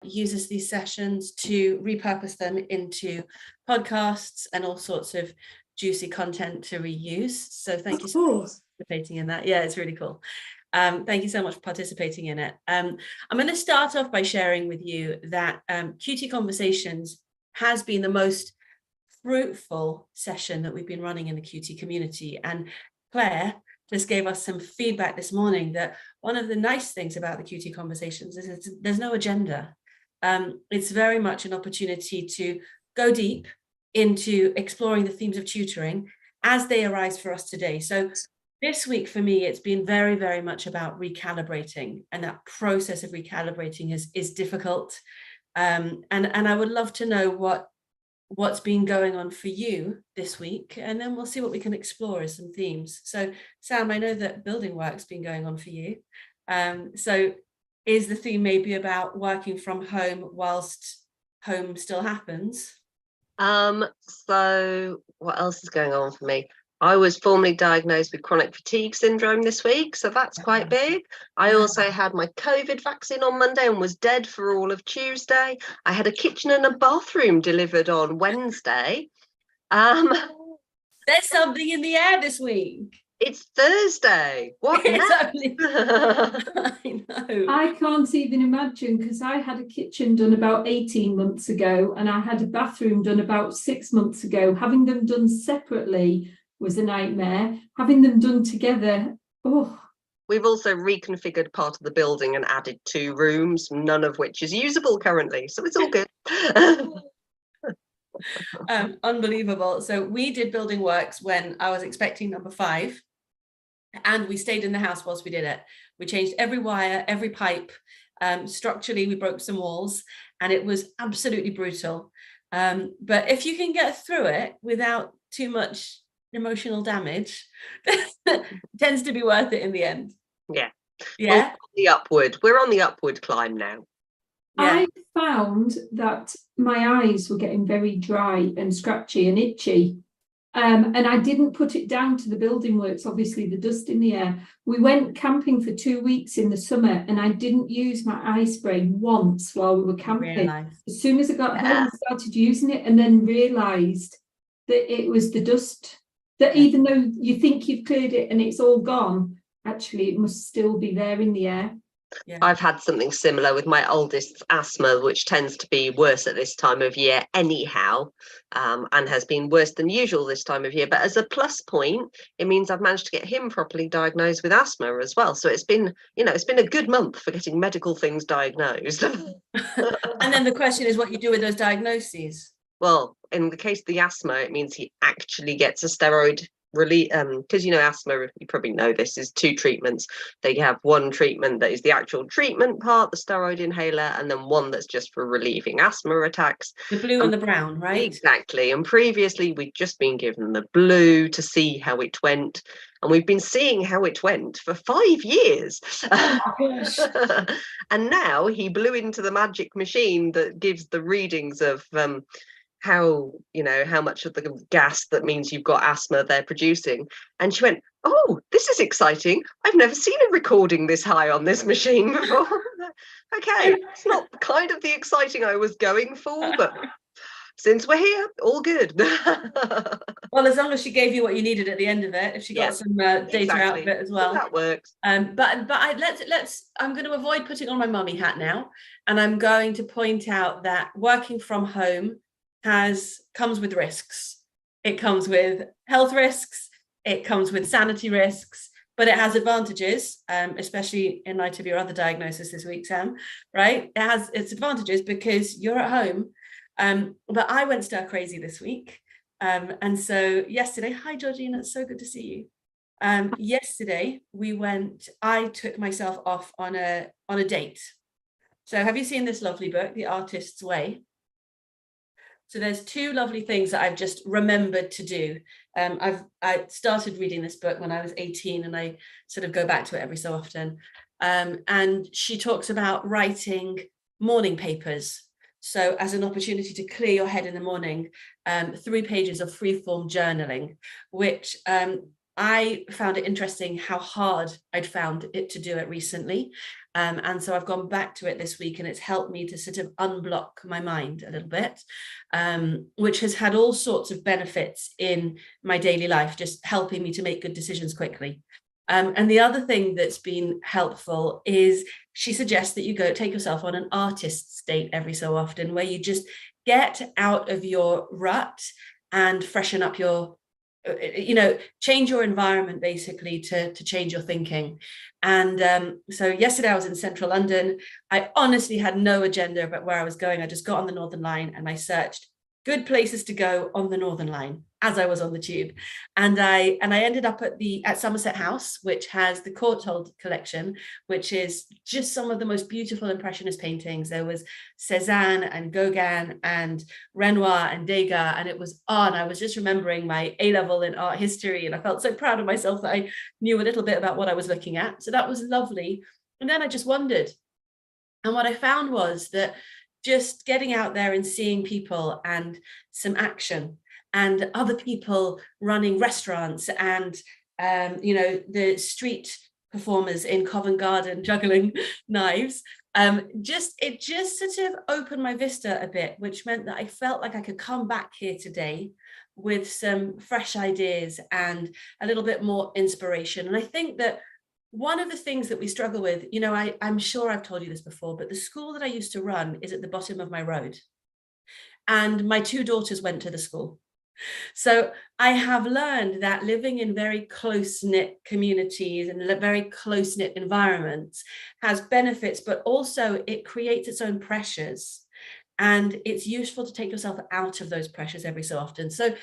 uses these sessions to repurpose them into podcasts and all sorts of juicy content to reuse. So thank you for participating in that. Yeah, it's really cool. Thank you so much for participating in it. I'm going to start off by sharing with you that QT Conversations has been the most fruitful session that we've been running in the QT community. And Claire just gave us some feedback this morning that one of the nice things about the QT Conversations is there's no agenda. It's very much an opportunity to go deep into exploring the themes of tutoring as they arise for us today. So this week for me, it's been very, very much about recalibrating, and that process of recalibrating is difficult. And I would love to know what's been going on for you this week, and then we'll see what we can explore as some themes. So Sam, I know that building work's been going on for you. So is the theme maybe about working from home whilst home still happens? So what else is going on for me? I was formally diagnosed with chronic fatigue syndrome this week, so that's quite big. I also had my COVID vaccine on Monday and was dead for all of Tuesday. I had a kitchen and a bathroom delivered on Wednesday. There's something in the air this week. It's Thursday. What exactly? I know. I can't even imagine, because I had a kitchen done about 18 months ago and I had a bathroom done about 6 months ago. Having them done separately was a nightmare. Having them done together, We've also reconfigured part of the building and added 2 rooms, none of which is usable currently, so it's all good. Unbelievable. So we did building works when I was expecting number 5, and we stayed in the house whilst we did it. We changed every wire, every pipe. Structurally, we broke some walls, and it was absolutely brutal. But if you can get through it without too much emotional damage, it tends to be worth it in the end. Yeah. Yeah. We're on the upward climb now. Yeah. I found that my eyes were getting very dry and scratchy and itchy. And I didn't put it down to the building works, obviously the dust in the air. We went camping for 2 weeks in the summer and I didn't use my eye spray once while we were camping. As soon as I got home, I started using it and then realised that it was the dust, that even though you think you've cleared it and it's all gone, actually it must still be there in the air. Yeah. I've had something similar with my oldest's asthma, which tends to be worse at this time of year anyhow, and has been worse than usual this time of year. But as a plus point, it means I've managed to get him properly diagnosed with asthma as well. So it's been a good month for getting medical things diagnosed. And then the question is what you do with those diagnoses. Well, in the case of the asthma, it means he actually gets a steroid relief, because asthma, you probably know this, is 2 treatments. They have one treatment that is the actual treatment part, the steroid inhaler, and then one that's just for relieving asthma attacks. The blue and the brown, right? Exactly. And previously we'd just been given the blue to see how it went, and we've been seeing how it went for 5 years. Oh my gosh. And now he blew into the magic machine that gives the readings of how much of the gas that means you've got asthma they're producing. And she went, "Oh, this is exciting. I've never seen a recording this high on this machine before." Okay, it's not kind of the exciting I was going for, but since we're here, all good. Well, as long as she gave you what you needed at the end of it, if she got some data out of it as well. That works. But I'm going to avoid putting on my mummy hat now, and I'm going to point out that working from home comes with risks. It comes with health risks, it comes with sanity risks, but it has advantages, especially in light of your other diagnosis this week, Sam, right? It has its advantages because you're at home. But I went stir crazy this week. And so yesterday, hi Georgina, it's so good to see you. Yesterday I took myself off on a date. So have you seen this lovely book, The Artist's Way? So there's 2 lovely things that I've just remembered to do. I started reading this book when I was 18, and I sort of go back to it every so often. And she talks about writing morning papers. So as an opportunity to clear your head in the morning, 3 pages of free-form journaling, which I found it interesting how hard I'd found it to do it recently. And so I've gone back to it this week, and it's helped me to sort of unblock my mind a little bit, which has had all sorts of benefits in my daily life, just helping me to make good decisions quickly. And the other thing that's been helpful is she suggests that you go take yourself on an artist's date every so often, where you just get out of your rut and freshen up your, change your environment basically to change your thinking. And so yesterday I was in central London. I honestly had no agenda about where I was going. I just got on the Northern Line and I searched good places to go on the Northern Line as I was on the tube. And I ended up at Somerset House, which has the Courtauld collection, which is just some of the most beautiful Impressionist paintings. There was Cézanne and Gauguin and Renoir and Degas, and it was on. I was just remembering my A-level in art history, and I felt so proud of myself that I knew a little bit about what I was looking at. So that was lovely. And then I just wondered. And what I found was that just getting out there and seeing people and some action and other people running restaurants and, the street performers in Covent Garden juggling knives, it just sort of opened my vista a bit, which meant that I felt like I could come back here today with some fresh ideas and a little bit more inspiration. And I think that one of the things that we struggle with, I'm sure I've told you this before, but the school that I used to run is at the bottom of my road. And my two daughters went to the school. So I have learned that living in very close-knit communities and very close-knit environments has benefits, but also it creates its own pressures. And it's useful to take yourself out of those pressures every so often. So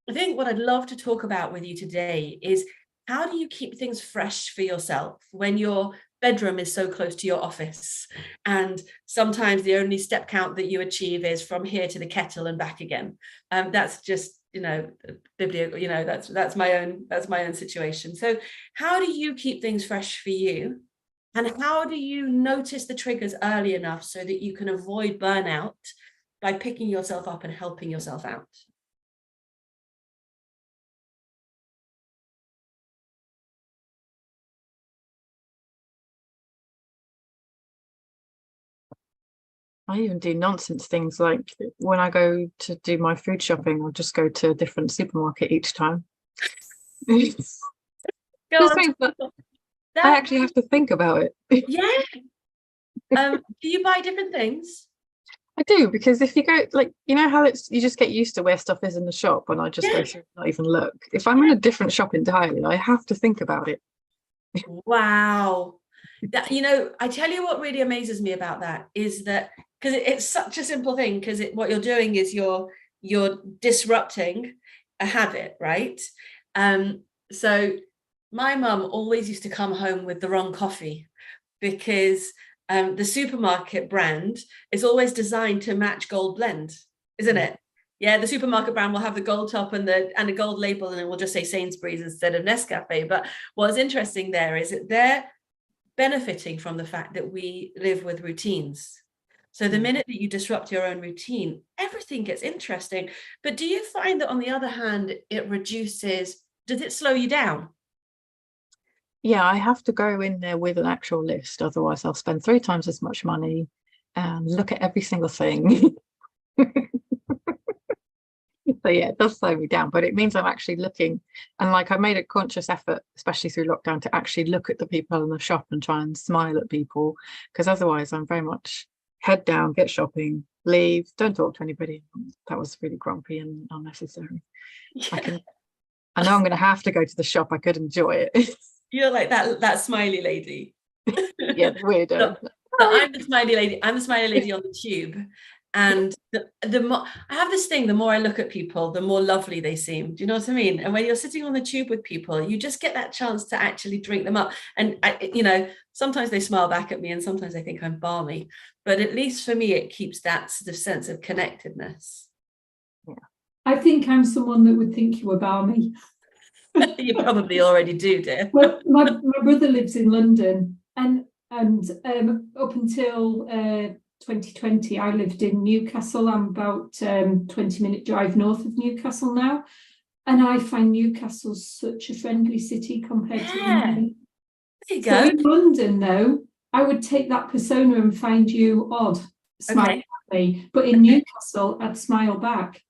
I think what I'd love to talk about with you today is, how do you keep things fresh for yourself when your bedroom is so close to your office? And sometimes the only step count that you achieve is from here to the kettle and back again. That's just, that's my own situation. So how do you keep things fresh for you? And how do you notice the triggers early enough so that you can avoid burnout by picking yourself up and helping yourself out? I even do nonsense things, like when I go to do my food shopping, I'll just go to a different supermarket each time. Just means that I actually have to think about it. Yeah. Do you buy different things? I do, because if you go, like, how you just get used to where stuff is in the shop, and I just go through and not even look. If I'm in a different shop entirely, I have to think about it. Wow. I tell you what really amazes me about that is that, because it's such a simple thing, because what you're doing is you're disrupting a habit, right? So my mum always used to come home with the wrong coffee, because the supermarket brand is always designed to match Gold Blend, isn't it? Yeah, the supermarket brand will have the gold top and a gold label, and it will just say Sainsbury's instead of Nescafe. But what's interesting there is that they're benefiting from the fact that we live with routines. So the minute that you disrupt your own routine, everything gets interesting. But do you find that, on the other hand, does it slow you down? Yeah, I have to go in there with an actual list. Otherwise, I'll spend 3 times as much money and look at every single thing. So yeah, it does slow me down, but it means I'm actually looking, and like I made a conscious effort, especially through lockdown, to actually look at the people in the shop and try and smile at people, because otherwise I'm very much head down, get shopping, leave, don't talk to anybody. That was really grumpy and unnecessary. Yeah. I know I'm going to have to go to the shop. I could enjoy it. You're like that smiley lady. Yeah, weirdo. So I'm the smiley lady. I'm the smiley lady on the tube. And the more I have this thing, the more I look at people, the more lovely they seem. Do you know what I mean? And when you're sitting on the tube with people, you just get that chance to actually drink them up. And sometimes they smile back at me, and sometimes they think I'm balmy. But at least for me, it keeps that sort of sense of connectedness. Yeah, I think I'm someone that would think you were balmy. You probably already do, dear. Well, my brother lives in London, and up until 2020, I lived in Newcastle. I'm about 20-minute drive north of Newcastle now. And I find Newcastle such a friendly city compared to London. There you So go. in London, though, I would take that persona and find you odd, smile at me. But in Newcastle, I'd smile back.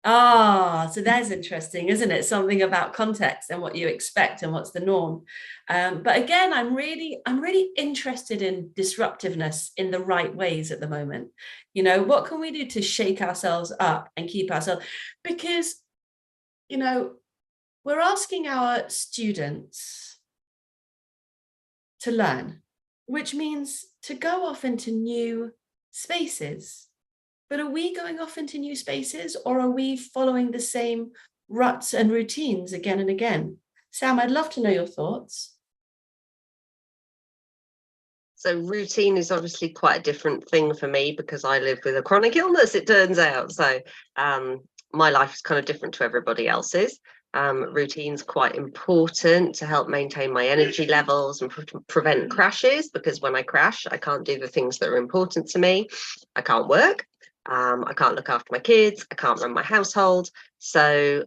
Ah, so that's interesting, isn't it? Something about context and what you expect and what's the norm. But again, I'm really interested in disruptiveness in the right ways at the moment. You know, what can we do to shake ourselves up and keep ourselves? Because, you know, we're asking our students to learn, which means to go off into new spaces. But are we going off into new spaces, or are we following the same ruts and routines again and again? Sam, I'd love to know your thoughts. So routine is obviously quite a different thing for me because I live with a chronic illness, it turns out. So my life is kind of different to everybody else's. Routine's quite important to help maintain my energy levels and prevent crashes, because when I crash, I can't do the things that are important to me. I can't work. I can't look after my kids. I can't run my household. So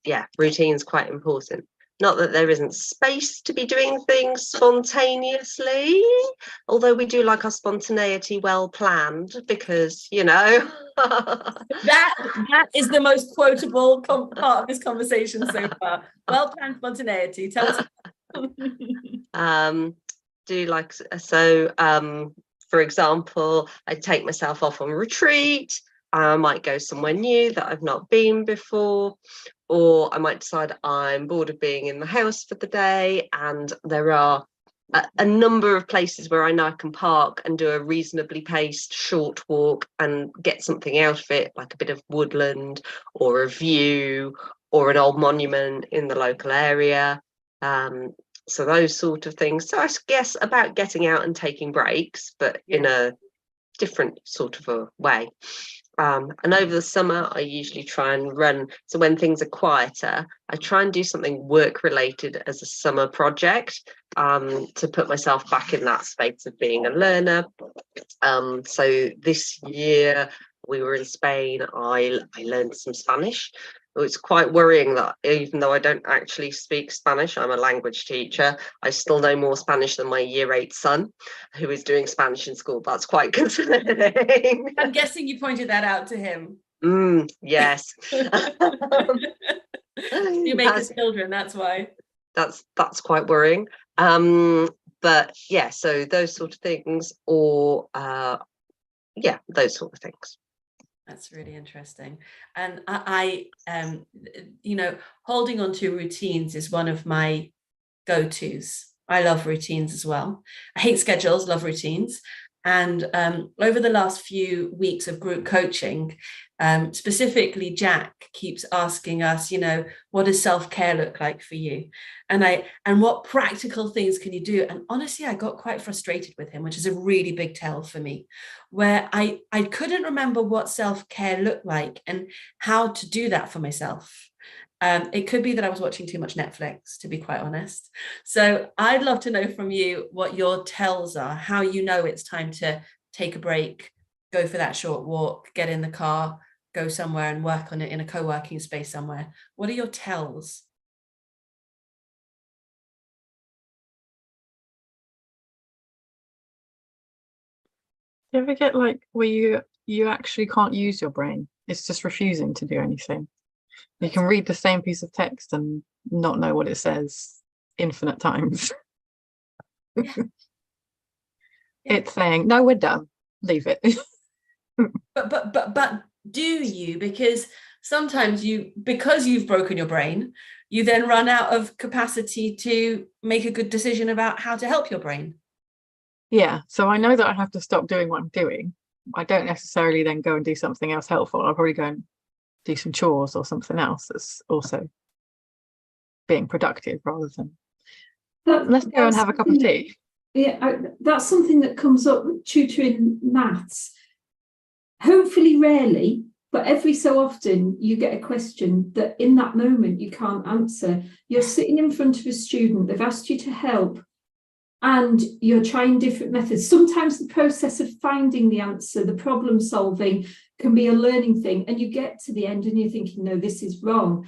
yeah, routine's quite important. Not that there isn't space to be doing things spontaneously, although we do like our spontaneity well planned, because, you know. that is the most quotable part of this conversation so far. Well planned spontaneity. Tell us. For example, I take myself off on retreat. I might go somewhere new that I've not been before, or I might decide I'm bored of being in the house for the day, and there are a number of places where I know I can park and do a reasonably paced short walk and get something out of it, like a bit of woodland or a view or an old monument in the local area. So those sort of things. So I guess about getting out and taking breaks, but in a different sort of a way. And over the summer, I usually try and run. So when things are quieter, I try and do something work related as a summer project to put myself back in that space of being a learner. So this year we were in Spain. I learned some Spanish. It's quite worrying that even though I don't actually speak Spanish, I'm a language teacher, I still know more Spanish than my year 8 son, who is doing Spanish in school. That's quite concerning. I'm guessing you pointed that out to him. Yes. You make his children, that's why. That's quite worrying. But yeah, so those sort of things, or those sort of things. That's really interesting. And I you know, holding on to routines is one of my go-tos. I love routines as well. I hate schedules, love routines. And over the last few weeks of group coaching, specifically Jack keeps asking us, you know, what does self-care look like for you? And what practical things can you do? And honestly, I got quite frustrated with him, which is a really big tell for me, where I couldn't remember what self-care looked like and how to do that for myself. It could be that I was watching too much Netflix, to be quite honest. So I'd love to know from you what your tells are, how you know it's time to take a break, go for that short walk, get in the car, go somewhere and work on it in a co-working space somewhere. What are your tells? Do you ever get like where you actually can't use your brain? It's just refusing to do anything. You can read the same piece of text and not know what it says infinite times. It's saying, no, we're done. Leave it. But do you? Because sometimes because you've broken your brain, you then run out of capacity to make a good decision about how to help your brain. Yeah, so I know that I have to stop doing what I'm doing. I don't necessarily then go and do something else helpful. I'll probably go and do some chores or something else that's also being productive rather than let's go and have a cup of tea. Yeah, that's something that comes up with tutoring maths. Hopefully rarely, but every so often you get a question that in that moment you can't answer. You're sitting in front of a student, they've asked you to help, and you're trying different methods. Sometimes the process of finding the answer, the problem solving, can be a learning thing, and you get to the end and you're thinking, no, this is wrong.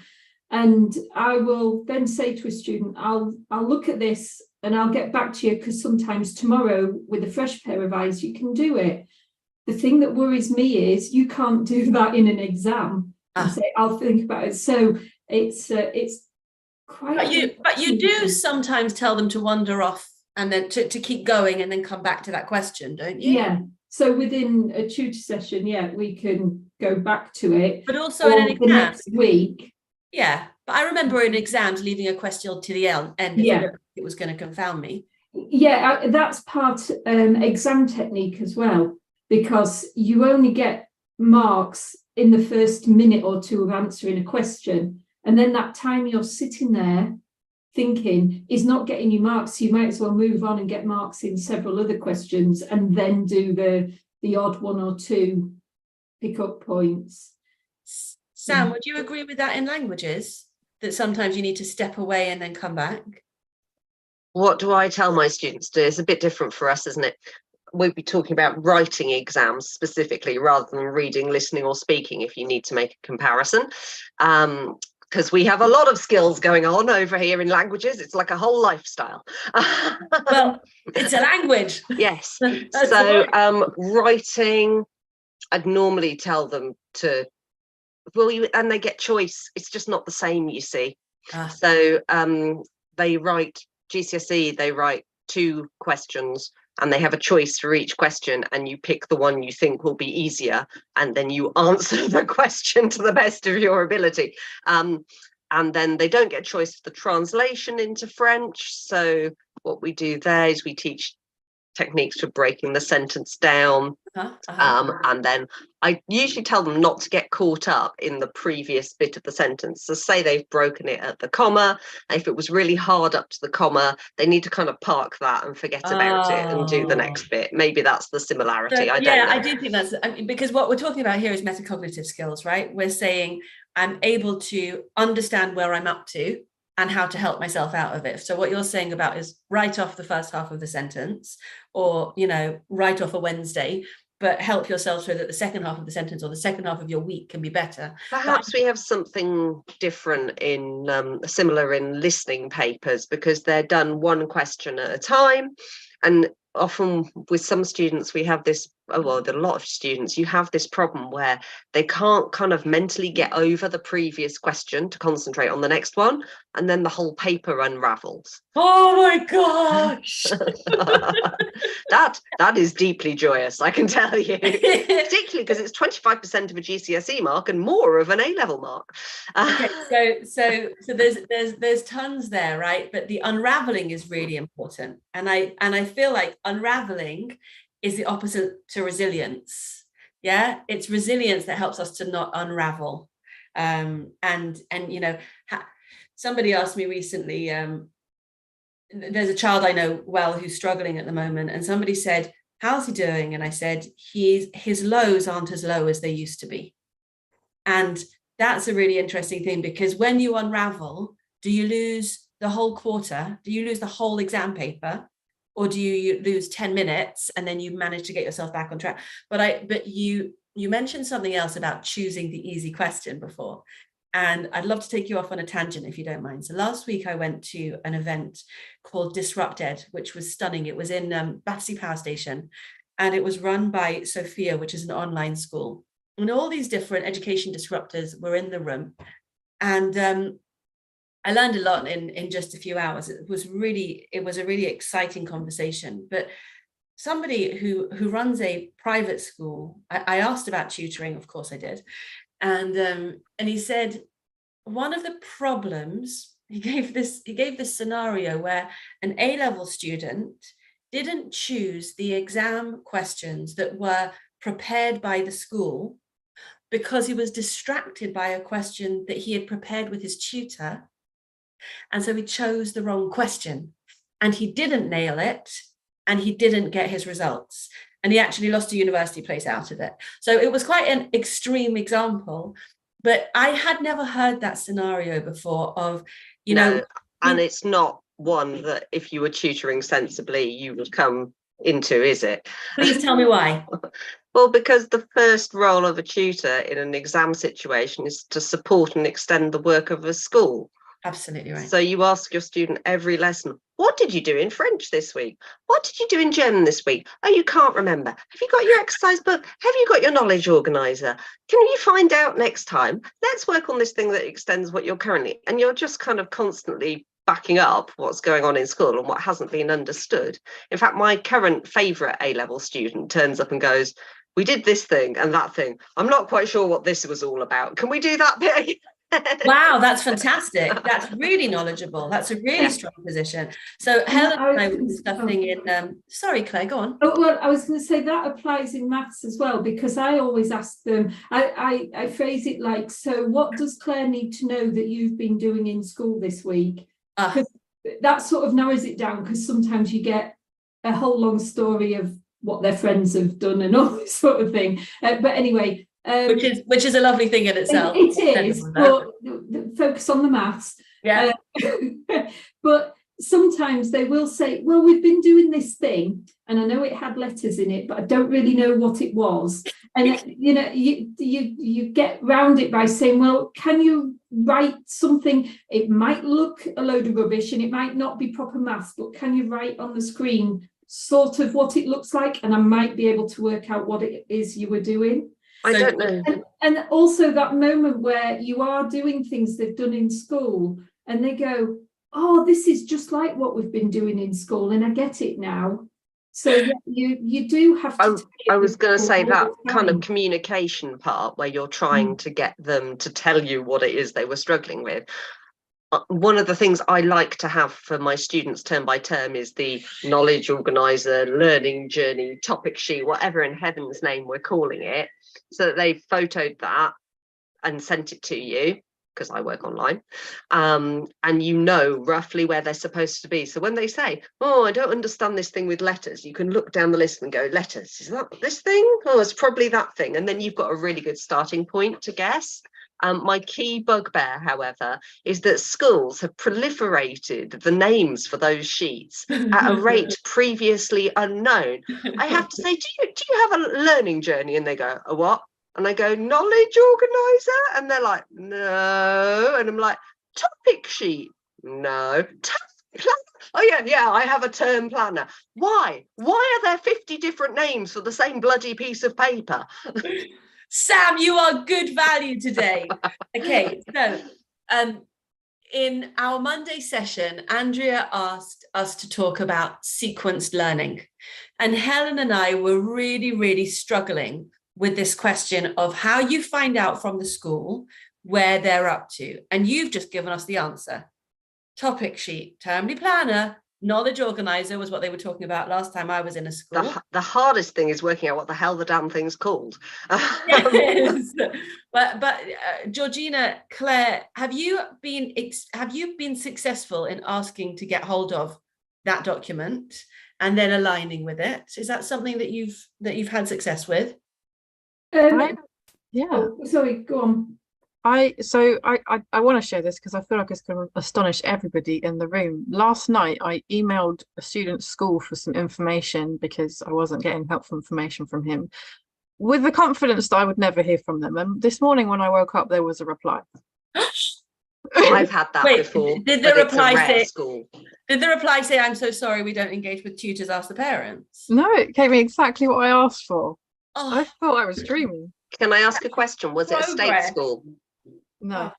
And I will then say to a student, I'll look at this and I'll get back to you, because sometimes tomorrow with a fresh pair of eyes you can do it. The thing that worries me is you can't do that in an exam and say, I'll think about it. So it's quite. But you do sometimes tell them to wander off and then to keep going and then come back to that question, don't you? Yeah. So within a tutor session, yeah, we can go back to it. But also in an exam, the next week. Yeah, but I remember in exams leaving a question to the end if it was going to confound me. Yeah, that's part exam technique as well, because you only get marks in the first minute or two of answering a question, and then that time you're sitting there thinking is not getting you marks. So you might as well move on and get marks in several other questions, and then do the odd one or two pick-up points. Sam, would you agree with that in languages, that sometimes you need to step away and then come back? What do I tell my students to do? It's a bit different for us, isn't it? We'll be talking about writing exams specifically rather than reading, listening or speaking, if you need to make a comparison. Because we have a lot of skills going on over here in languages. It's like a whole lifestyle. Well, it's a language. Yes. So writing, I'd normally tell them to, and they get choice. It's just not the same, you see. So they write GCSE, they write 2 questions and they have a choice for each question, and you pick the one you think will be easier, and then you answer the question to the best of your ability. And then they don't get a choice for the translation into French. So what we do there is we teach techniques for breaking the sentence down. And then I usually tell them not to get caught up in the previous bit of the sentence. So say they've broken it at the comma. If it was really hard up to the comma, they need to kind of park that and forget about it and do the next bit. Maybe that's the similarity. I don't know. I do think that's, because what we're talking about here is metacognitive skills, right? We're saying I'm able to understand where I'm up to and how to help myself out of it. So what you're saying about is write off the first half of the sentence, or, write off a Wednesday, but help yourself so that the second half of the sentence or the second half of your week can be better. Perhaps we have something different similar in listening papers, because they're done one question at a time. And often with some students, we have this, a lot of students, you have this problem where they can't kind of mentally get over the previous question to concentrate on the next one, and then the whole paper unravels. Oh my gosh. that is deeply joyous, I can tell you, particularly because it's 25% of a GCSE mark and more of an A-level mark. Okay, so there's tons there, right? But the unraveling is really important, and I feel like unraveling is the opposite to resilience. Yeah, it's resilience that helps us to not unravel. Somebody asked me recently, there's a child I know well who's struggling at the moment, and somebody said, how's he doing? And I said, his lows aren't as low as they used to be. And that's a really interesting thing, because when you unravel, do you lose the whole quarter? Do you lose the whole exam paper? Or do you lose 10 minutes and then you manage to get yourself back on track? But you mentioned something else about choosing the easy question before. And I'd love to take you off on a tangent if you don't mind. So last week I went to an event called Disrupt Ed, which was stunning. It was in Battersea Power Station, and it was run by Sophia, which is an online school. And all these different education disruptors were in the room. And I learned a lot in just a few hours. It was a really exciting conversation. But somebody who runs a private school, I asked about tutoring, of course I did. And he said, one of the problems, he gave this scenario where an A-level student didn't choose the exam questions that were prepared by the school because he was distracted by a question that he had prepared with his tutor. And so he chose the wrong question, and he didn't nail it, and he didn't get his results, and he actually lost a university place out of it. So it was quite an extreme example, but I had never heard that scenario before of, and it's not one that if you were tutoring sensibly, you would come into, is it? Please tell me why. Well, because the first role of a tutor in an exam situation is to support and extend the work of a school. Absolutely right. So you ask your student every lesson, what did you do in French this week? What did you do in German this week? Oh, you can't remember. Have you got your exercise book? Have you got your knowledge organizer? Can you find out next time? Let's work on this thing that extends what you're currently, and you're just kind of constantly backing up what's going on in school and what hasn't been understood. In fact, my current favourite A-level student turns up and goes, we did this thing and that thing. I'm not quite sure what this was all about. Can we do that bit? Wow, that's fantastic. That's really knowledgeable. That's a really strong position. So Helen and I were discussing in sorry, Claire, go on. Oh, well, I was going to say that applies in maths as well, because I always ask them, I phrase it like, so what does Claire need to know that you've been doing in school this week? Because that sort of narrows it down, because sometimes you get a whole long story of what their friends have done and all this sort of thing. But anyway, which is a lovely thing in itself. It is, but focus on the maths. Yeah. But sometimes they will say, well, we've been doing this thing and I know it had letters in it, but I don't really know what it was. And you know, you get round it by saying, well, can you write something? It might look a load of rubbish and it might not be proper maths, but can you write on the screen sort of what it looks like? And I might be able to work out what it is you were doing. I don't know. And also that moment where you are doing things they've done in school and they go, oh, this is just like what we've been doing in school and I get it now. So you do have to. I was going to say that kind of communication part where you're trying to get them to tell you what it is they were struggling with. One of the things I like to have for my students term by term is the knowledge organizer, learning journey, topic sheet, whatever in heaven's name we're calling it, so that they've photoed that and sent it to you, because I work online, and you know roughly where they're supposed to be. So when they say, oh, I don't understand this thing with letters, you can look down the list and go, letters, is that this thing? Oh, it's probably that thing. And then you've got a really good starting point to guess. My key bugbear, however, is that schools have proliferated the names for those sheets at a rate previously unknown. I have to say, do you have a learning journey? And they go, a what? And I go, knowledge organizer? And they're like, no. And I'm like, topic sheet? No. Oh yeah, I have a term planner. Why? Why are there 50 different names for the same bloody piece of paper? Sam, you are good value today. Okay, so in our Monday session, Andrea asked us to talk about sequenced learning. And Helen and I were really, really struggling with this question of how you find out from the school where they're up to. And you've just given us the answer. Topic sheet, termly planner, knowledge organizer was what they were talking about last time I was in a school. The hardest thing is working out what the hell the damn thing's called. Yes. But Georgina, Claire, have you been successful in asking to get hold of that document and then aligning with it? Is that something that you've had success with? Yeah. Oh, sorry, go on. I want to share this because I feel like it's going to astonish everybody in the room. Last night, I emailed a student's school for some information because I wasn't getting helpful information from him, with the confidence that I would never hear from them. And this morning when I woke up, there was a reply. I've had that before. Did the reply say, I'm so sorry, we don't engage with tutors, ask the parents? No, it gave me exactly what I asked for. Oh. I thought I was dreaming. Can I ask a question? Was it a state school? No.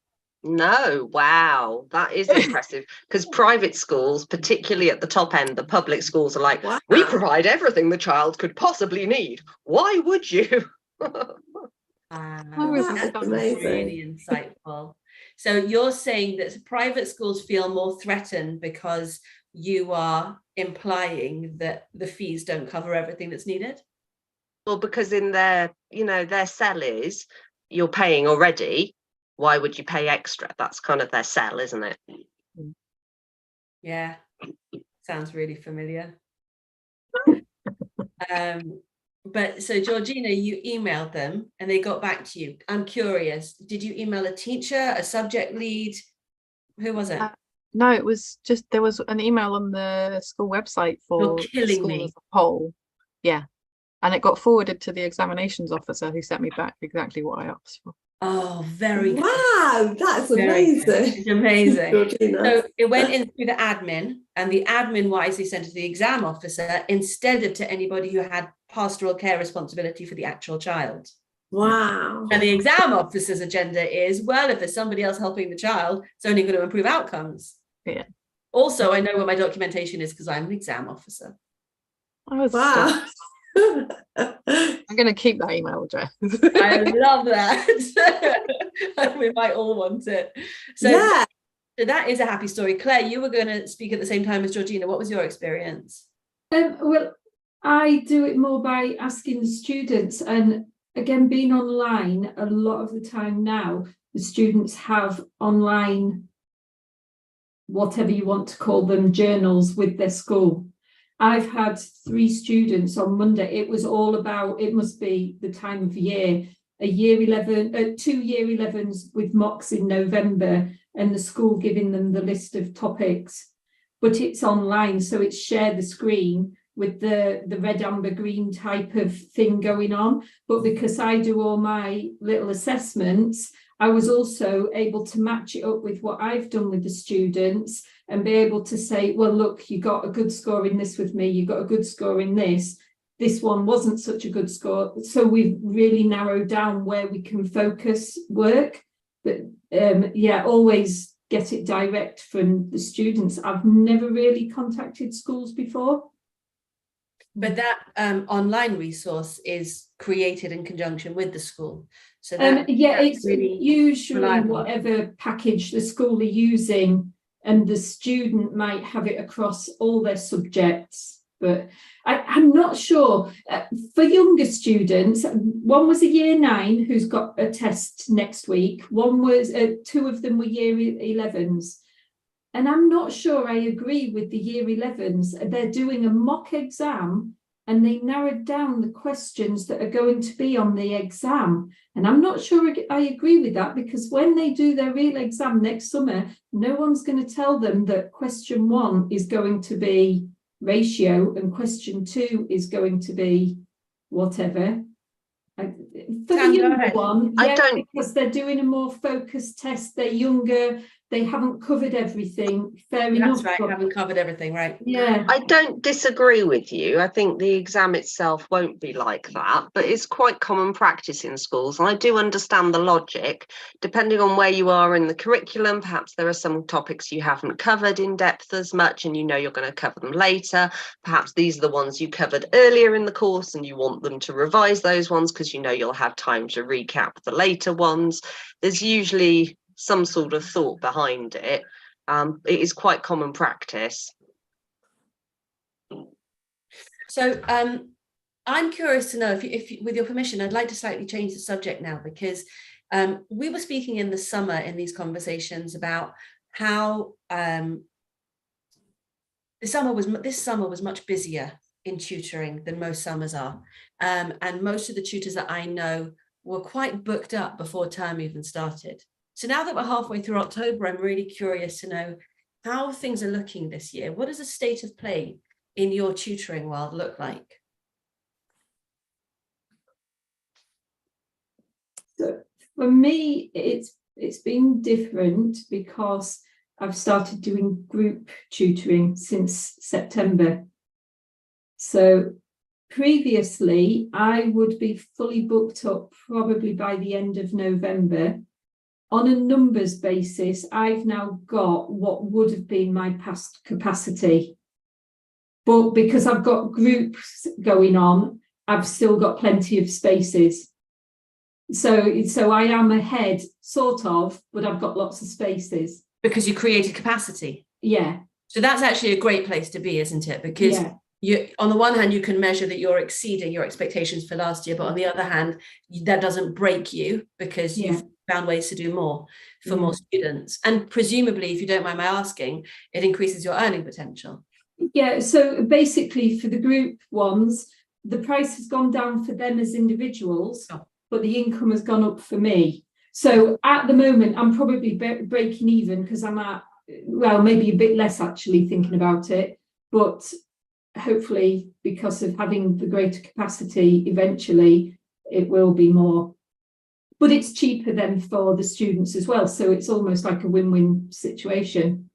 No, wow, that is impressive, because private schools, particularly at the top end, the public schools are like, wow, we provide everything the child could possibly need. Why would you? That's really insightful. So you're saying that private schools feel more threatened because you are implying that the fees don't cover everything that's needed? Well, because in their sell is you're paying already. Why would you pay extra? That's kind of their sell, isn't it? Yeah, sounds really familiar. But so Georgina, you emailed them and they got back to you. I'm curious, did you email a teacher, a subject lead? Who was it? No, it was just, there was an email on the school website for You're killing school me. as a whole. Yeah. And it got forwarded to the examinations officer who sent me back exactly what I asked for. Oh, very good. Wow, that's Very good. amazing. It's amazing. Georgina. So it went in through the admin, and the admin wisely sent it to the exam officer instead of to anybody who had pastoral care responsibility for the actual child. Wow. And the exam officer's agenda is, well, if there's somebody else helping the child, it's only going to improve outcomes. Yeah. Also, I know where my documentation is because I'm an exam officer. I was Wow. I'm going to keep that email address. I love that. We might all want it. So, Yeah. so that is a happy story. Claire, you were going to speak at the same time as Georgina. What was your experience? Well, I do it more by asking the students, and again, being online, a lot of the time now, the students have online, whatever you want to call them, journals with their school. I've had 3 students on Monday. It was all about, it must be the time of year, two year 11s with mocks in November, and the school giving them the list of topics. But it's online, so it's share the screen with the red, amber, green type of thing going on. But because I do all my little assessments, I was also able to match it up with what I've done with the students and be able to say, well, look, you got a good score in this with me, you got a good score in this. This one wasn't such a good score. So we've really narrowed down where we can focus work. But yeah, always get it direct from the students. I've never really contacted schools before. But that online resource is created in conjunction with the school. So that, yeah, it's really usually reliable. whatever package the school are using, and the student might have it across all their subjects. But I'm not sure. For younger students, one was a year 9 who's got a test next week. One was 2 of them were year 11s. And I'm not sure I agree with the year 11s. They're doing a mock exam and they narrowed down the questions that are going to be on the exam. And I'm not sure I agree with that, because when they do their real exam next summer, no one's going to tell them that question 1 is going to be ratio and question 2 is going to be whatever. For the younger one, yeah, because they're doing a more focused test, they're younger, they haven't covered everything. Fair enough. That's right, haven't covered everything, right? Yeah. I don't disagree with you. I think the exam itself won't be like that, but it's quite common practice in schools. And I do understand the logic. Depending on where you are in the curriculum, perhaps there are some topics you haven't covered in depth as much and you know you're going to cover them later. Perhaps these are the ones you covered earlier in the course and you want them to revise those ones because you know you'll have time to recap the later ones. There's usually some sort of thought behind it. It is quite common practice. So I'm curious to know if with your permission, I'd like to slightly change the subject now, because we were speaking in the summer in these conversations about how this summer was much busier in tutoring than most summers are, and most of the tutors that I know were quite booked up before term even started. So now that we're halfway through October, I'm really curious to know how things are looking this year. What does the state of play in your tutoring world look like? So for me, it's been different because I've started doing group tutoring since September. So previously, I would be fully booked up probably by the end of November. On a numbers basis, I've now got what would have been my past capacity. But because I've got groups going on, I've still got plenty of spaces. So I am ahead, sort of, but I've got lots of spaces. Because you created capacity. Yeah. So that's actually a great place to be, isn't it? Because you, on the one hand, you can measure that you're exceeding your expectations for last year, but on the other hand, that doesn't break you because you've found ways to do more for more students. And presumably, if you don't mind my asking, it increases your earning potential. Yeah, so basically for the group ones, the price has gone down for them as individuals, but the income has gone up for me. So at the moment, I'm probably breaking even because I'm at, well, maybe a bit less actually thinking about it, but hopefully, because of having the greater capacity, eventually it will be more. But it's cheaper then for the students as well. So it's almost like a win-win situation.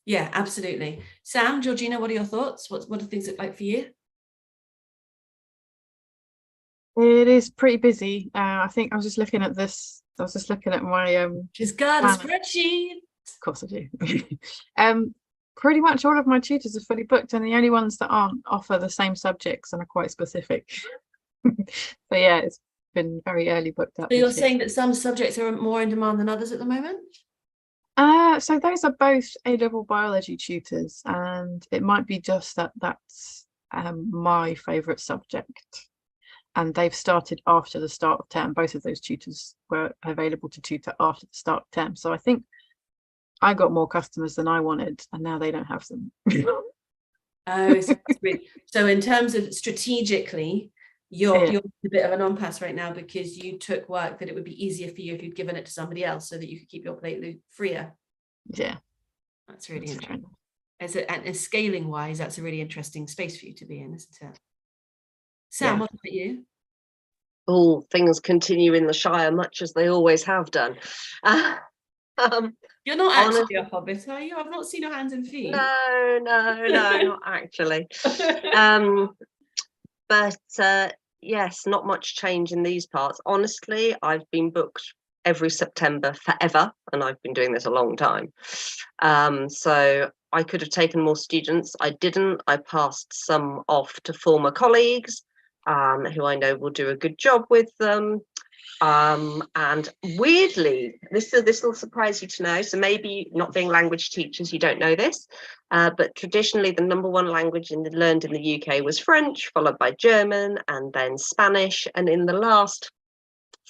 Yeah, absolutely. Sam, Georgina, what are your thoughts? What do things look like for you? It is pretty busy. I think I was just looking at this. I was just looking at my She's got a planner. spreadsheet. Of course I do. Pretty much all of my tutors are fully booked, and the only ones that aren't offer the same subjects and are quite specific. So yeah, it's been very early booked up So you're this year. saying that some subjects are more in demand than others at the moment? So those are both A-level biology tutors, and it might be just that that's my favourite subject. And they've started after the start of term. Both of those tutors were available to tutor after the start of term. So I think I got more customers than I wanted, and now they don't have them. Oh, so in terms of strategically, you're a bit of an impasse right now because you took work that it would be easier for you if you'd given it to somebody else so that you could keep your plate freer. Yeah, that's really interesting. And scaling wise, that's a really interesting space for you to be in, isn't it? Sam, what about you? All things continue in the Shire much as they always have done. You're not actually a hobbit, are you? I've not seen your hands and feet. No, not actually. But yes, not much change in these parts. Honestly, I've been booked every September forever, and I've been doing this a long time. So I could have taken more students. I didn't. I passed some off to former colleagues who I know will do a good job with them. And weirdly, this will surprise you to know, so maybe not being language teachers, you don't know this, but traditionally the number one language learned in the UK was French, followed by German and then Spanish. And in the last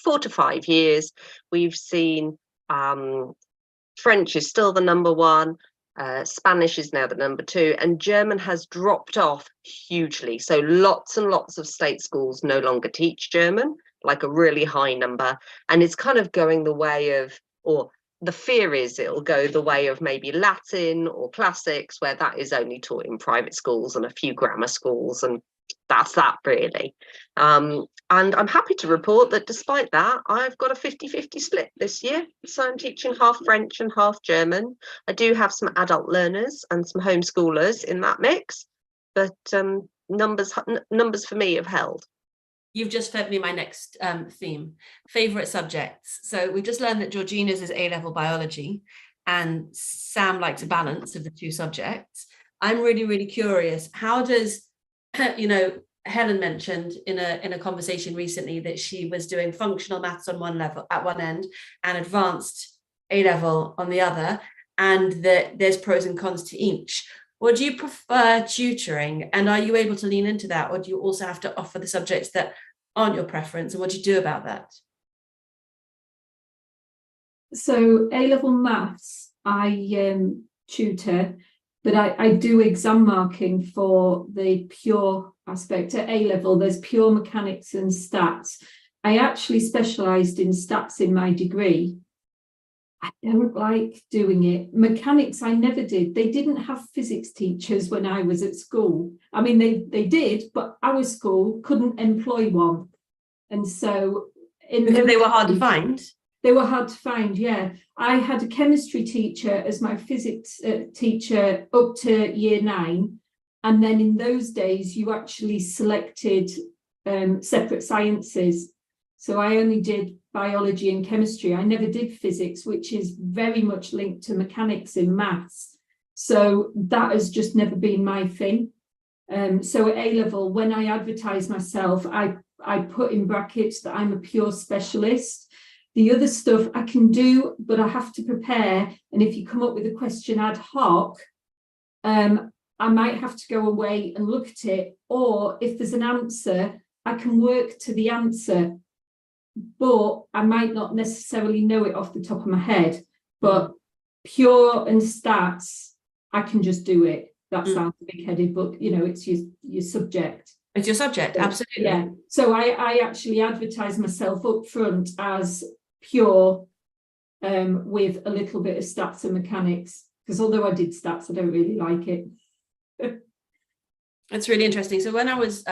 4 to 5 years, we've seen French is still the number one, Spanish is now the number 2, and German has dropped off hugely. So lots and lots of state schools no longer teach German, like a really high number, and it's kind of going the way of, or the fear is it'll go the way of maybe Latin or classics, where that is only taught in private schools and a few grammar schools, and that's that really. And I'm happy to report that despite that, I've got a 50-50 split this year. So I'm teaching half French and half German. I do have some adult learners and some homeschoolers in that mix, but numbers for me have held. You've just fed me my next theme, favourite subjects. So we've just learned that Georgina's is A-level biology and Sam likes a balance of the 2 subjects. I'm really, really curious. How does, Helen mentioned in a conversation recently that she was doing functional maths on one level at one end and advanced A-level on the other, and that there's pros and cons to each. Would you prefer tutoring, and are you able to lean into that, or do you also have to offer the subjects that aren't your preference, and what do you do about that? So A-level maths, I tutor, but I do exam marking for the pure aspect. At A-level, there's pure mechanics and stats. I actually specialised in stats in my degree. I don't like doing it. Mechanics, I never did. They didn't have physics teachers when I was at school. I mean, they did, but our school couldn't employ one. And so because they were hard to find. They were hard to find, yeah. I had a chemistry teacher as my physics teacher up to year 9. And then in those days, you actually selected separate sciences. So I only did biology and chemistry. I never did physics, which is very much linked to mechanics in maths. So that has just never been my thing. So at A-level, when I advertise myself, I put in brackets that I'm a pure specialist. The other stuff I can do, but I have to prepare. And if you come up with a question ad hoc, I might have to go away and look at it. Or if there's an answer, I can work to the answer, but I might not necessarily know it off the top of my head. But pure and stats, I can just do it. That sounds big-headed, but it's your subject. It's your subject, absolutely. Yeah. So I actually advertise myself up front as pure with a little bit of stats and mechanics, because although I did stats, I don't really like it. It's really interesting. So when I was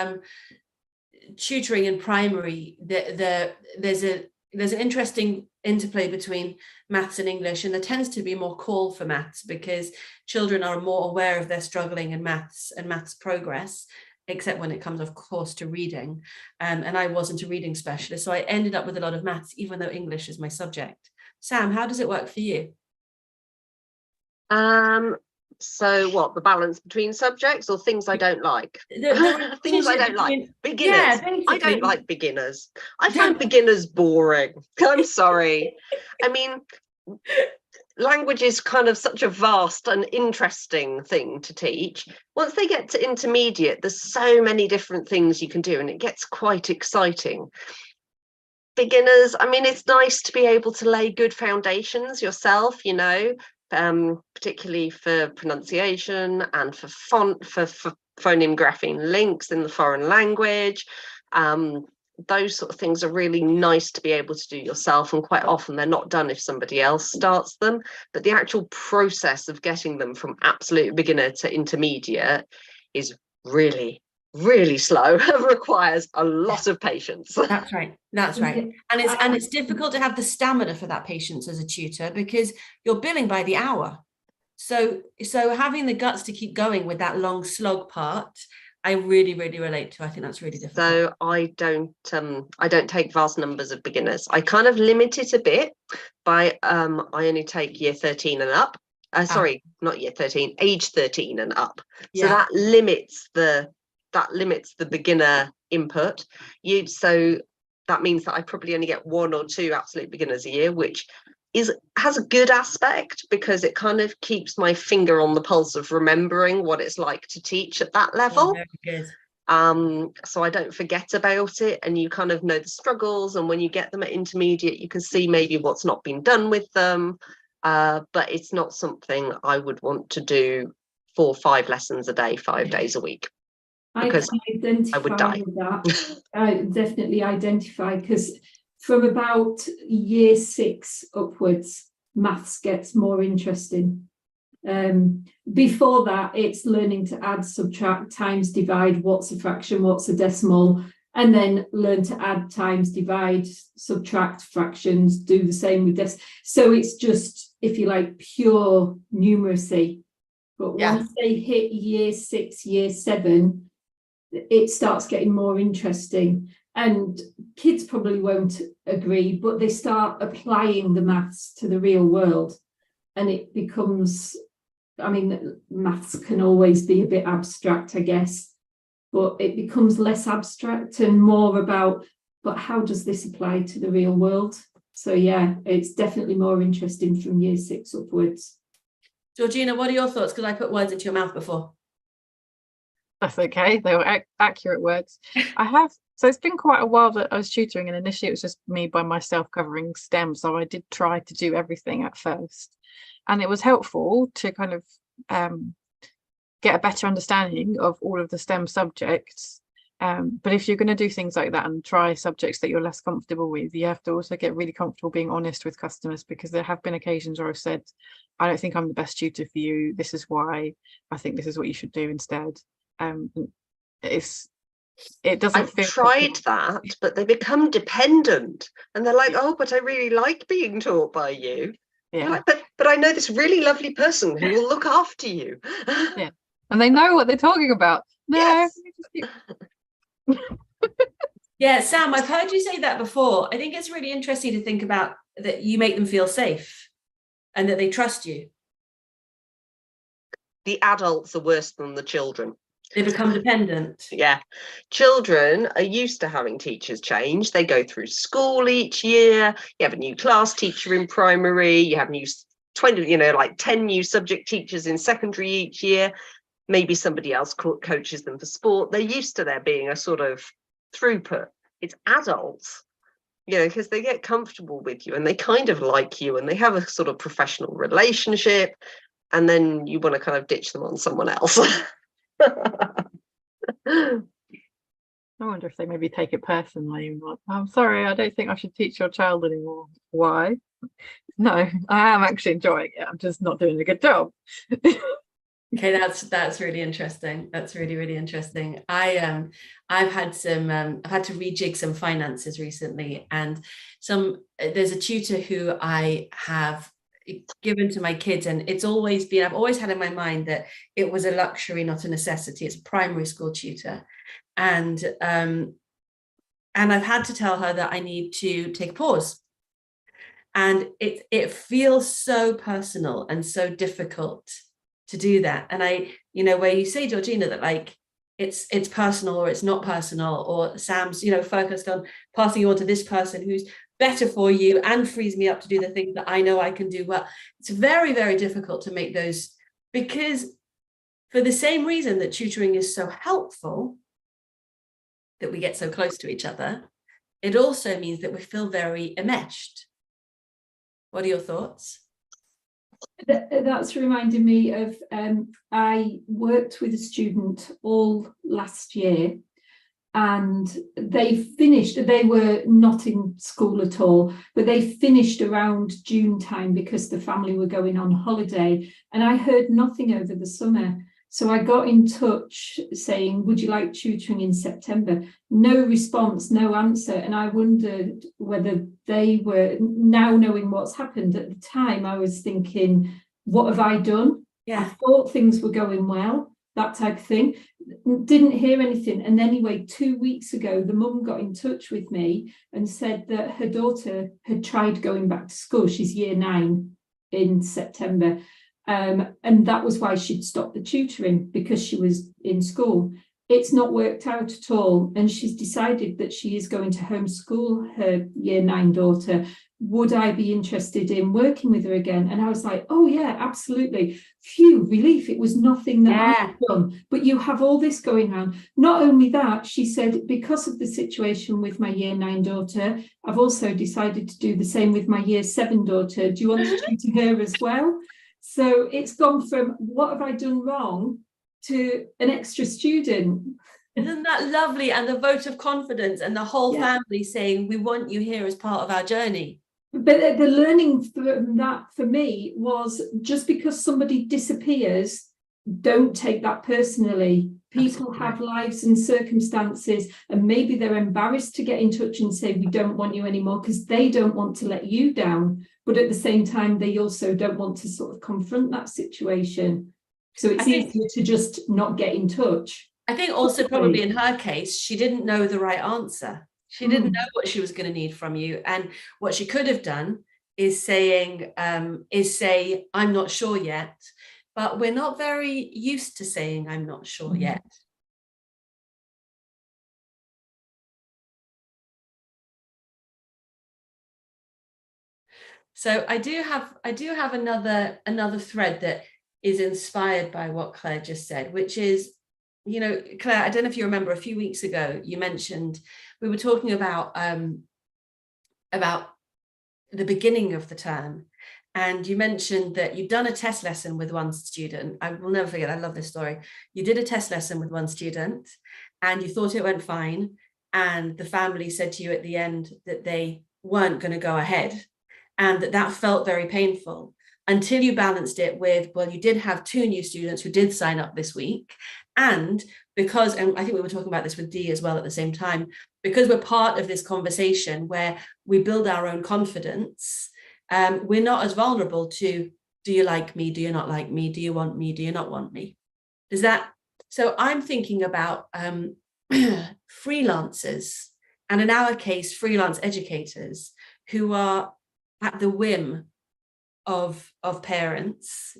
tutoring in primary, there's an interesting interplay between maths and English, and there tends to be more call for maths because children are more aware of their struggling in maths and maths progress, except when it comes, of course, to reading. And I wasn't a reading specialist, so I ended up with a lot of maths, even though English is my subject. Sam, how does it work for you? So what, the balance between subjects or things I don't like? The Things I don't like. Beginners. Yeah, I don't like beginners. I find beginners boring. I'm sorry. I mean, language is kind of such a vast and interesting thing to teach. Once they get to intermediate, there's so many different things you can do, and it gets quite exciting. Beginners, I mean, it's nice to be able to lay good foundations yourself, you know, particularly for pronunciation and for font, for phoneme grapheme links in the foreign language. Those sort of things are really nice to be able to do yourself, and quite often they're not done if somebody else starts them. But the actual process of getting them from absolute beginner to intermediate is really, really slow and requires a lot of patience. That's right. And it's difficult to have the stamina for that patience as a tutor, because you're billing by the hour. So having the guts to keep going with that long slog part, I really, really relate to. I think that's really difficult. So I don't take vast numbers of beginners. I kind of limit it a bit by I only take year 13 and up. Sorry, not year 13, age 13 and up. So that limits the beginner input. So that means that I probably only get 1 or 2 absolute beginners a year, which has a good aspect because it kind of keeps my finger on the pulse of remembering what it's like to teach at that level. Very good. So I don't forget about it, and you kind of know the struggles, and when you get them at intermediate you can see maybe what's not been done with them, but it's not something I would want to do 4 or 5 lessons a day, 5 days a week, because I would die. With that. I definitely identify, because from about year 6 upwards, maths gets more interesting. Before that, it's learning to add, subtract, times, divide, what's a fraction, what's a decimal, and then learn to add, times, divide, subtract fractions, do the same with this. So it's just, if you like, pure numeracy. But once they hit year 6, year 7, it starts getting more interesting. And kids probably won't agree, but they start applying the maths to the real world, and it becomes, I mean, maths can always be a bit abstract, I guess, but it becomes less abstract and more about, but how does this apply to the real world? So yeah, it's definitely more interesting from year 6 upwards. Georgina, what are your thoughts? Because I put words into your mouth before. That's okay. They were accurate words. So it's been quite a while that I was tutoring, and initially it was just me by myself covering STEM. So I did try to do everything at first, and it was helpful to kind of get a better understanding of all of the STEM subjects. But if you're going to do things like that and try subjects that you're less comfortable with, you have to also get really comfortable being honest with customers, because there have been occasions where I've said, I don't think I'm the best tutor for you. This is why. I think this is what you should do instead. It doesn't I've feel tried that, but they become dependent, and they're like, oh, but I really like being taught by you. Yeah. Like, but I know this really lovely person who will look after you. Yeah, and they know what they're talking about. No. Yes. Yeah, Sam, I've heard you say that before. I think it's really interesting to think about that you make them feel safe and that they trust you. The adults are worse than the children. They become dependent. Yeah. Children are used to having teachers change. They go through school each year. You have a new class teacher in primary. You have 10 new subject teachers in secondary each year. Maybe somebody else coaches them for sport. They're used to there being a sort of throughput. It's adults, because they get comfortable with you and they kind of like you and they have a sort of professional relationship, and then you want to kind of ditch them on someone else. I wonder if they maybe take it personally. Like, I'm sorry, I don't think I should teach your child anymore. Why? No, I am actually enjoying it. I'm just not doing a good job. Okay, that's really interesting. That's really, really interesting. I've had to rejig some finances recently, and there's a tutor who I have given to my kids, and I've always had in my mind that it was a luxury, not a necessity. It's a primary school tutor, and I've had to tell her that I need to take a pause. And it feels so personal and so difficult to do that. And where you say, Georgina, that like it's personal or it's not personal, or Sam's, focused on passing you on to this person who's better for you and frees me up to do the things that I know I can do well. It's very, very difficult to make those, because for the same reason that tutoring is so helpful, that we get so close to each other, it also means that we feel very enmeshed. What are your thoughts? That's reminding me of, I worked with a student all last year, and they were not in school at all, but they finished around June time because the family were going on holiday, and I heard nothing over the summer. So I got in touch saying, would you like tutoring in September? No response, no answer. And I wondered whether they were, now knowing what's happened. At the time, I was thinking, what have I done? Yeah. I thought things were going well, that type of thing. Didn't hear anything. And anyway, 2 weeks ago, the mum got in touch with me and said that her daughter had tried going back to school. She's year 9 in September. And that was why she'd stopped the tutoring, because she was in school. It's not worked out at all, and she's decided that she is going to homeschool her year 9 daughter. Would I be interested in working with her again? And I was like, oh yeah, absolutely. Phew, relief. It was nothing that I've done, but you have all this going on. Not only that, she said, because of the situation with my year 9 daughter, I've also decided to do the same with my year 7 daughter. Do you want to tutor her as well? So it's gone from what have I done wrong to an extra student. Isn't that lovely? And the vote of confidence, and the whole family saying, we want you here as part of our journey. But the learning from that for me was, just because somebody disappears, don't take that personally. People have lives and circumstances, and maybe they're embarrassed to get in touch and say, we don't want you anymore, because they don't want to let you down. But at the same time, they also don't want to sort of confront that situation. So it's easier to just not get in touch. I think also probably in her case, she didn't know the right answer. She didn't know what she was going to need from you. And what she could have done is say, I'm not sure yet. But we're not very used to saying, I'm not sure yet. So I do have another thread that is inspired by what Claire just said, which is, Claire, I don't know if you remember, a few weeks ago, you mentioned, we were talking about the beginning of the term. And you mentioned that you'd done a test lesson with one student. I will never forget, I love this story. You did a test lesson with one student and you thought it went fine. And the family said to you at the end that they weren't going to go ahead, and that felt very painful, until you balanced it with, well, you did have 2 new students who did sign up this week. And because, and I think we were talking about this with Dee as well at the same time, because we're part of this conversation where we build our own confidence, we're not as vulnerable to, do you like me? Do you not like me? Do you want me? Do you not want me? So I'm thinking about freelancers, and in our case, freelance educators who are at the whim of parents,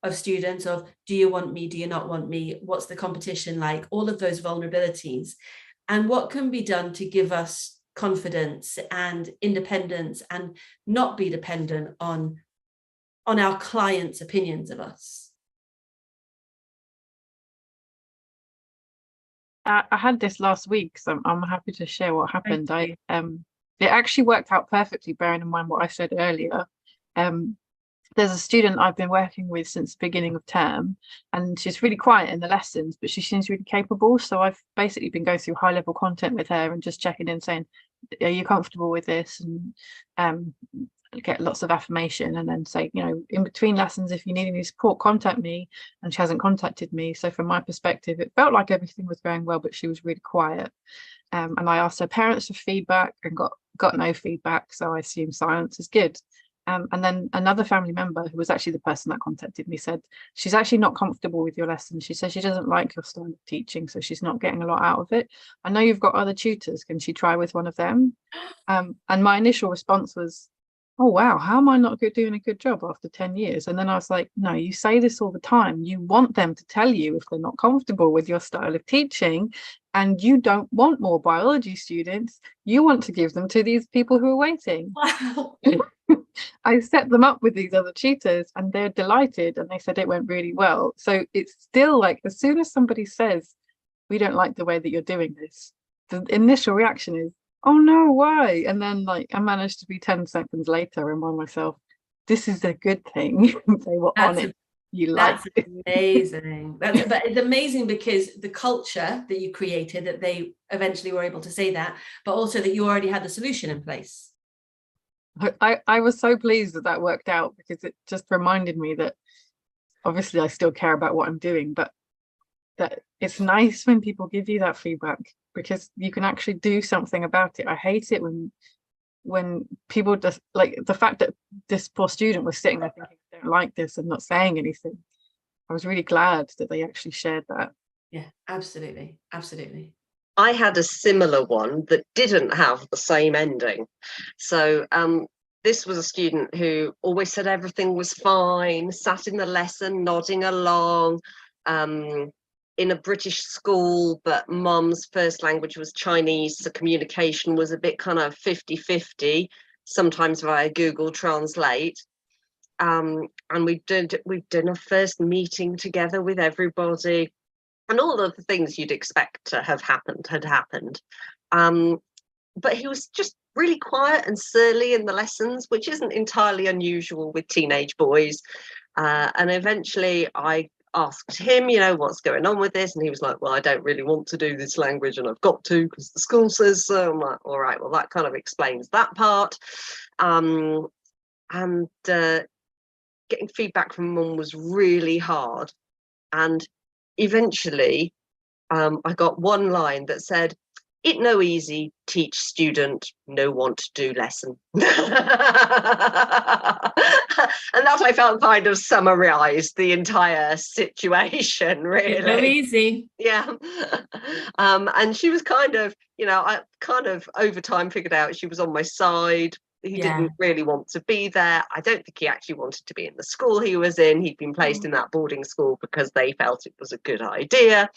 of students, of do you want me? Do you not want me? What's the competition like? All of those vulnerabilities, and what can be done to give us confidence and independence and not be dependent on our clients' opinions of us. I had this last week, so I'm happy to share what happened. It actually worked out perfectly, bearing in mind what I said earlier. There's a student I've been working with since the beginning of term, and she's really quiet in the lessons, but she seems really capable. So I've basically been going through high-level content with her and just checking in, saying, are you comfortable with this? And get lots of affirmation, and then say, you know, in between lessons, if you need any support, contact me. And she hasn't contacted me. So from my perspective, it felt like everything was going well, but she was really quiet. And I asked her parents for feedback and got no feedback. So I assume silence is good. And then another family member, who was actually the person that contacted me, said she's actually not comfortable with your lesson. She says she doesn't like your style of teaching, so she's not getting a lot out of it. I know you've got other tutors. Can she try with one of them? And my initial response was, oh, wow, how am I not doing a good job after 10 years? And then I was like, no, you say this all the time. You want them to tell you if they're not comfortable with your style of teaching, and you don't want more biology students. You want to give them to these people who are waiting. Wow. I set them up with these other tutors and they're delighted, and they said it went really well. So it's still like, as soon as somebody says, we don't like the way that you're doing this, the initial reaction is, oh no, why? And then like I managed to be 10 seconds later and by myself, this is a good thing. They were on it. You like it. Amazing. But it's amazing because the culture that you created, that they eventually were able to say that, but also that you already had the solution in place. I was so pleased that that worked out, because it just reminded me that obviously I still care about what I'm doing, but that it's nice when people give you that feedback, because you can actually do something about it. I hate it when people just, like, the fact that this poor student was sitting there thinking, I don't like this, and not saying anything. I was really glad that they actually shared that. Yeah, absolutely. Absolutely. I had a similar one that didn't have the same ending. So this was a student who always said everything was fine, sat in the lesson, nodding along, in a British school, but mum's first language was Chinese, so communication was a bit kind of 50-50, sometimes via Google Translate. And we've done a first meeting together with everybody. And all of the things you'd expect to have happened had happened. But he was just really quiet and surly in the lessons, which isn't entirely unusual with teenage boys. And eventually I asked him, you know, what's going on with this? And he was like, well, I don't really want to do this language, and I've got to because the school says so. I'm like, all right, well, that kind of explains that part. And getting feedback from mum was really hard. And eventually I got one line that said, it no easy teach student no want to do lesson. And that I felt kind of summarized the entire situation, really. No easy. Yeah. And she was kind of, you know, I kind of over time figured out she was on my side. He didn't really want to be there. I don't think he actually wanted to be in the school he was in. He'd been placed in that boarding school because they felt it was a good idea.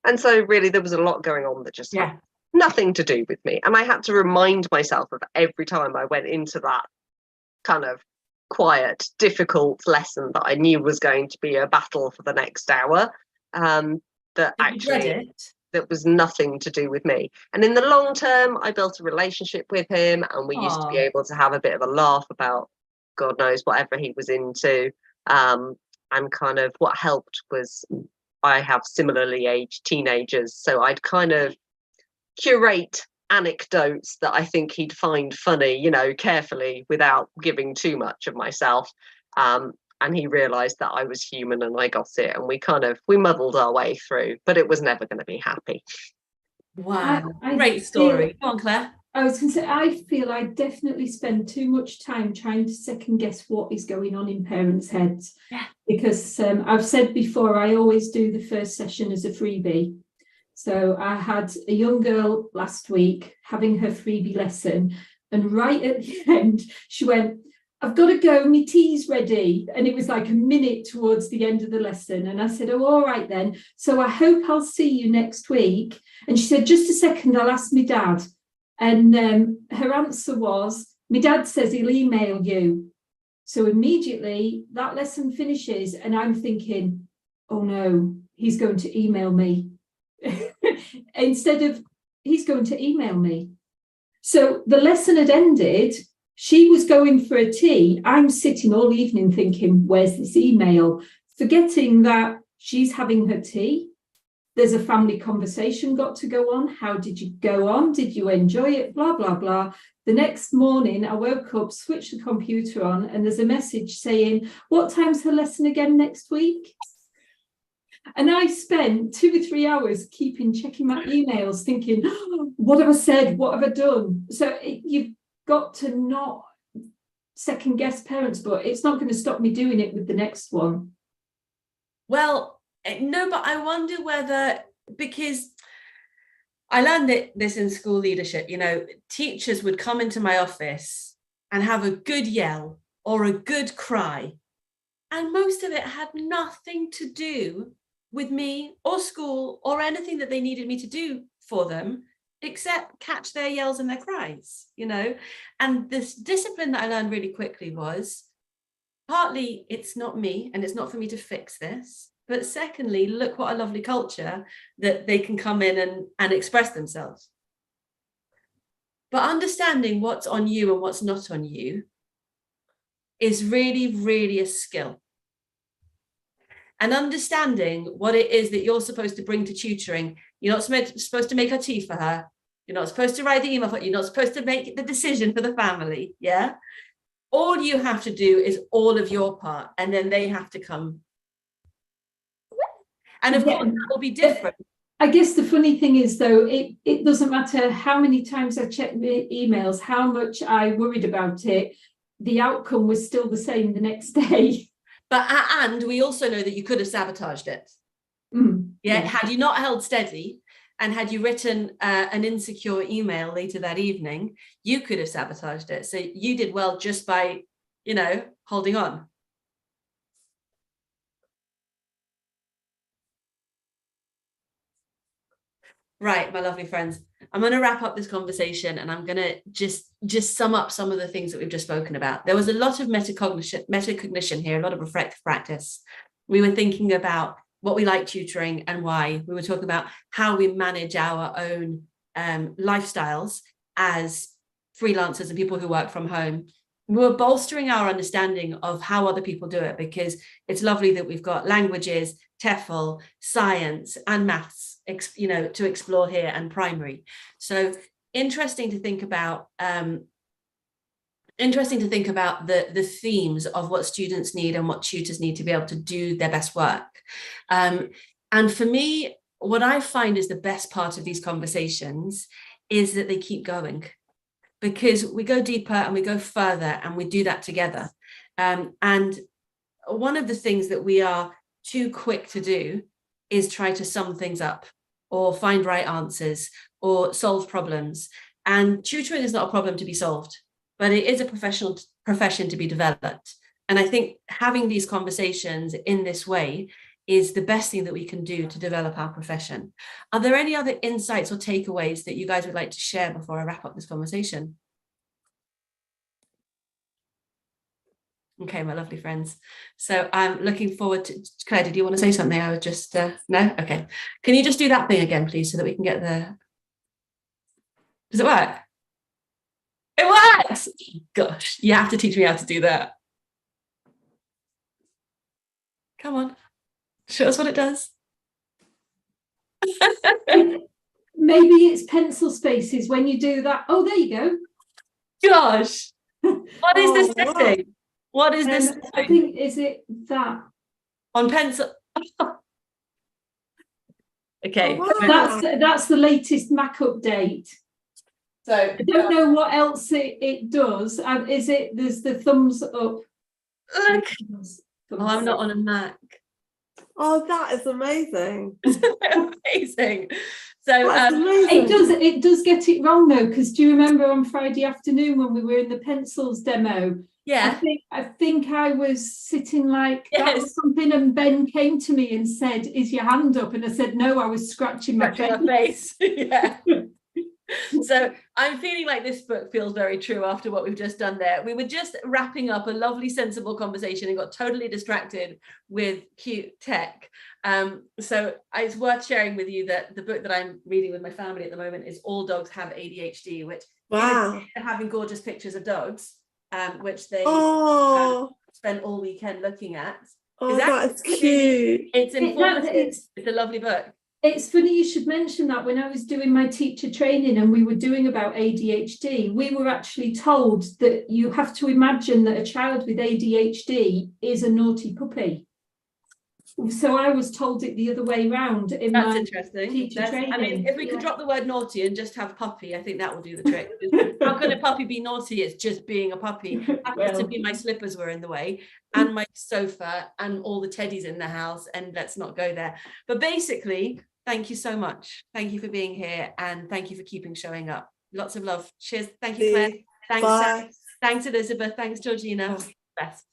And so really there was a lot going on that just had nothing to do with me. And I had to remind myself of every time I went into that kind of quiet, difficult lesson that I knew was going to be a battle for the next hour, that actually that was nothing to do with me. And in the long term, I built a relationship with him, and we used to be able to have a bit of a laugh about God knows whatever he was into. And kind of what helped was I have similarly aged teenagers, so I'd kind of curate anecdotes that I think he'd find funny, you know, carefully without giving too much of myself. And he realized that I was human and I got it, and we muddled our way through, but it was never going to be happy. Wow. Great story. Go on, Claire. I was going to say, I feel I definitely spend too much time trying to second guess what is going on in parents' heads. Yeah. Because I've said before, I always do the first session as a freebie. So I had a young girl last week having her freebie lesson, and right at the end, she went, I've got to go, my tea's ready. And it was like a minute towards the end of the lesson. And I said, oh, all right then. So I hope I'll see you next week. And she said, just a second, I'll ask my dad. And her answer was, my dad says he'll email you. So immediately that lesson finishes and I'm thinking, oh no, he's going to email me. Instead of, he's going to email me. So the lesson had ended. She was going for a tea. I'm sitting all evening thinking, where's this email? Forgetting that she's having her tea. There's a family conversation got to go on. How did you go on? Did you enjoy it? Blah, blah, blah. The next morning, I woke up, switched the computer on, and there's a message saying, what time's her lesson again next week? And I spent 2 or 3 hours checking my emails, thinking, oh, what have I said? What have I done? So you've got to not second guess parents, but it's not going to stop me doing it with the next one. Well, no, but I wonder whether, because I learned this in school leadership, teachers would come into my office and have a good yell or a good cry. And most of it had nothing to do with me or school or anything that they needed me to do for them, except catch their yells and their cries, And this discipline that I learned really quickly was partly it's not me and it's not for me to fix this. But secondly, look what a lovely culture that they can come in and express themselves. But understanding what's on you and what's not on you is really, really a skill. And understanding what it is that you're supposed to bring to tutoring. You're not supposed to make her tea for her. You're not supposed to write the email for her. You're not supposed to make the decision for the family. Yeah. All you have to do is all of your part, and then they have to come. And of course, that will be different. I guess the funny thing is, though, it doesn't matter how many times I checked my emails, how much I worried about it, the outcome was still the same the next day. But and we also know that you could have sabotaged it. Yeah, had you not held steady and had you written an insecure email later that evening, you could have sabotaged it. So you did well just by, holding on. Right, my lovely friends, I'm going to wrap up this conversation and I'm going to just sum up some of the things that we've just spoken about. There was a lot of metacognition here, a lot of reflective practice. We were thinking about what we like tutoring and why. We were talking about how we manage our own lifestyles as freelancers and people who work from home. We were bolstering our understanding of how other people do it, because it's lovely that we've got languages, TEFL, science and maths, to explore here, and primary. So interesting to think about the themes of what students need and what tutors need to be able to do their best work. And for me, what I find is the best part of these conversations is that they keep going, because we go deeper and we go further and we do that together. And one of the things that we are too quick to do is try to sum things up or find right answers or solve problems. And tutoring is not a problem to be solved, but it is a profession to be developed. And I think having these conversations in this way is the best thing that we can do to develop our profession. Are there any other insights or takeaways that you guys would like to share before I wrap up this conversation? Okay, my lovely friends. So I'm looking forward to, Claire, did you want to say something? I was just, no? Okay. Can you just do that thing again, please, so that we can get the, does it work? It works! Gosh, you have to teach me how to do that. Come on, show us what it does. Maybe it's pencil spaces when you do that. Oh, there you go. Gosh, what is this setting? Wow. What is this? I think, is it that? On pencil. Okay. Oh, wow. That's the latest Mac update. So I don't know what else it does. Is it, there's the thumbs up. Look. Oh, I'm not on a Mac. Oh, that is amazing. Amazing. So it does get it wrong though, because do you remember on Friday afternoon when we were in the pencils demo? Yeah. I think I was sitting like that or something, and Ben came to me and said, "Is your hand up?" And I said, "No, I was scratching my face." Yeah. So I'm feeling like this book feels very true after what we've just done there. We were just wrapping up a lovely, sensible conversation and got totally distracted with cute tech. So it's worth sharing with you that the book that I'm reading with my family at the moment is All Dogs Have ADHD, which wow, is having gorgeous pictures of dogs, which they spent all weekend looking at. Oh, that's cute. It's informative. It's a lovely book. It's funny you should mention that. When I was doing my teacher training and we were doing about ADHD, we were actually told that you have to imagine that a child with ADHD is a naughty puppy. So I was told it the other way around in That's my interesting. teacher training. I mean, if we could drop the word naughty and just have puppy, I think that will do the trick. How can a puppy be naughty? It's just being a puppy. Happens to be my slippers were in the way, and my sofa, and all the teddies in the house, and let's not go there. But basically, thank you so much. Thank you for being here, and thank you for keeping showing up. Lots of love. Cheers. Thank you, Claire. Thanks, Bye. Thanks, Elizabeth. Thanks, Georgina. Best.